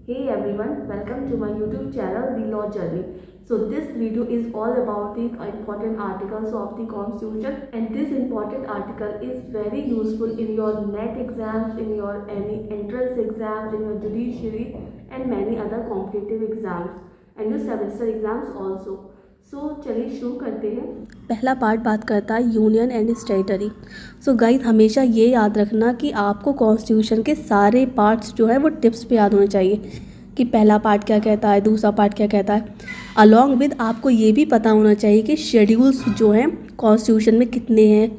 Hey everyone, welcome to my YouTube channel The Law Journey. So this video is all about the important articles of the Constitution, and this important article is very useful in your NET exams, in your any entrance exams, in your judiciary and many other competitive exams and your semester exams also. सो चलिए शुरू करते हैं। पहला part बात करता है union and स्टेटरी। So guys हमेशा ये याद रखना कि आपको कॉन्स्टिट्यूशन के सारे पार्ट्स जो है वो टिप्स पे याद होने चाहिए कि पहला पार्ट क्या कहता है, दूसरा पार्ट क्या कहता है। अलॉन्ग विद आपको ये भी पता होना चाहिए कि शेड्यूल्स जो हैं कॉन्स्टिट्यूशन में कितने हैं,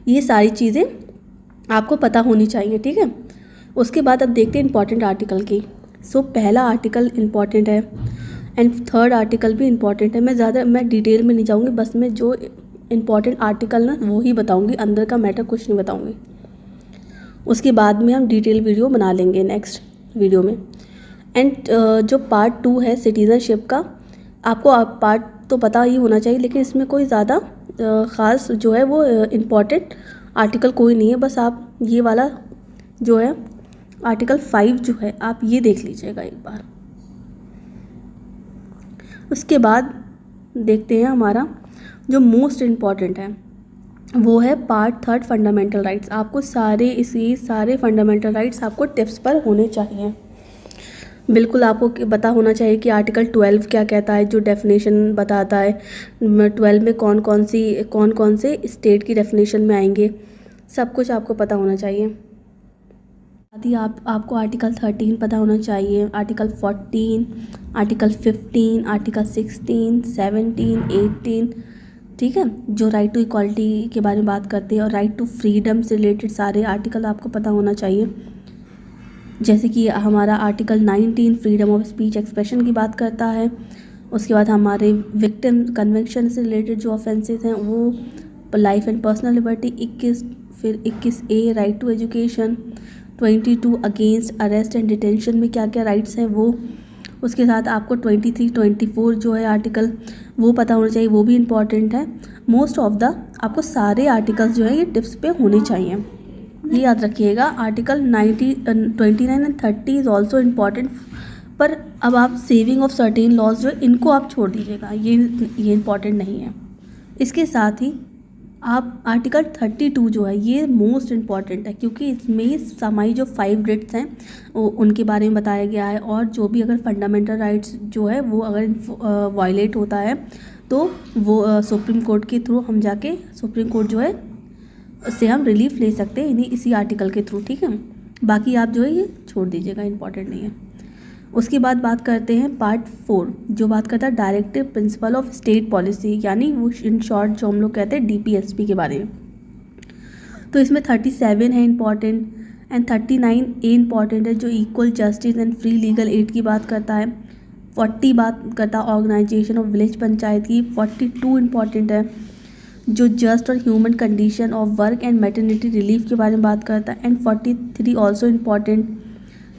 ये सारी चीज़ें आपको पता होनी चाहिए, ठीक है। उसके बाद अब देखते हैं इंपॉर्टेंट आर्टिकल की। सो पहला आर्टिकल इम्पॉर्टेंट है एंड थर्ड आर्टिकल भी इम्पॉर्टेंट है। मैं डिटेल में नहीं जाऊँगी, बस मैं जो इम्पॉर्टेंट आर्टिकल ना वो ही बताऊँगी, अंदर का मैटर कुछ नहीं बताऊँगी। उसके बाद में हम डिटेल वीडियो बना लेंगे नेक्स्ट वीडियो में। एंड जो पार्ट 2 है सिटीज़नशिप का, आपको पार्ट तो पता ही होना चाहिए, लेकिन इसमें कोई ज़्यादा ख़ास जो है वो इम्पॉर्टेंट आर्टिकल कोई नहीं है। बस आप ये वाला जो है आर्टिकल 5 जो है आप ये देख लीजिएगा एक बार। उसके बाद देखते हैं हमारा जो मोस्ट इम्पॉर्टेंट है वो है पार्ट 3 फंडामेंटल राइट्स। आपको सारे फंडामेंटल राइट्स आपको टिप्स पर होने चाहिए। बिल्कुल आपको पता होना चाहिए कि आर्टिकल 12 क्या कहता है, जो डेफिनेशन बताता है 12 में कौन कौन से स्टेट की डेफिनेशन में आएंगे, सब कुछ आपको पता होना चाहिए। यदि आपको आर्टिकल 13 पता होना चाहिए, आर्टिकल 14, आर्टिकल 15, आर्टिकल 16, 17, 18, ठीक है, जो राइट टू इक्वालिटी के बारे में बात करते हैं और राइट टू फ्रीडम से रिलेटेड सारे आर्टिकल आपको पता होना चाहिए। जैसे कि हमारा article 19 freedom of speech expression की बात करता है। उसके बाद हमारे विक्टिम कन्वेंशन से रिलेटेड जो ऑफेंसेस हैं वो लाइफ एंड पर्सनल लिबर्टी 21, फिर 21A right to education, 22 against arrest and detention में क्या क्या राइट्स हैं वो। उसके साथ आपको 23, 24 जो है आर्टिकल वो पता होना चाहिए, वो भी इम्पॉर्टेंट है। मोस्ट ऑफ द आपको सारे आर्टिकल्स जो है ये टिप्स पे होने चाहिए, ये याद रखिएगा। Article 29 and 30 is also important, पर अब आप सेविंग ऑफ सर्टेन लॉज जो है इनको आप छोड़ दीजिएगा, ये इम्पॉर्टेंट नहीं है। इसके साथ ही आप आर्टिकल 32 जो है ये मोस्ट इम्पॉर्टेंट है, क्योंकि इसमें समाई जो 5 रिट्स हैं उनके बारे में बताया गया है, और जो भी अगर फंडामेंटल राइट्स जो है वो अगर वायलेट होता है तो वो सुप्रीम कोर्ट के थ्रू हम जाके सुप्रीम कोर्ट जो है उससे हम रिलीफ ले सकते हैं इसी आर्टिकल के थ्रू, ठीक है। बाकी आप जो है ये छोड़ दीजिएगा, इम्पॉर्टेंट नहीं है। उसके बाद बात करते हैं पार्ट 4 जो बात करता है directive principle of state policy, यानी वो इन शॉर्ट जो हम लोग कहते हैं DPSP के बारे में। तो इसमें 37 है इम्पॉर्टेंट एंड 39A इम्पॉर्टेंट है, जो equal justice and free legal aid की बात करता है। 40 बात करता है ऑर्गेनाइजेशन ऑफ विलेज पंचायत की। 42 इम्पॉर्टेंट है, जो जस्ट और human condition of work and maternity relief के बारे में बात करता है। एंड 43 ऑल्सो इम्पॉर्टेंट,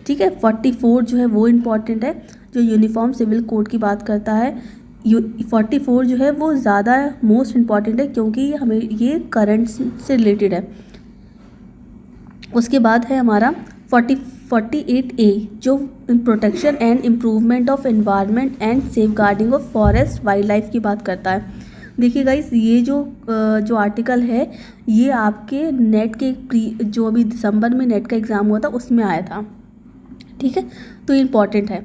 ठीक है। 44 जो है वो इम्पॉर्टेंट है, जो यूनिफॉर्म सिविल कोड की बात करता है। 44 जो है वो ज़्यादा मोस्ट इम्पॉर्टेंट है, क्योंकि हमें ये करंट से रिलेटेड है। उसके बाद है हमारा 48A जो protection and improvement of environment and safeguarding of forest wild life की बात करता है। देखिए गाइस, ये जो आर्टिकल है ये आपके नेट के जो अभी दिसंबर में नेट का एग्ज़ाम हुआ था उसमें आया था, ठीक है, तो ये इम्पॉर्टेंट है।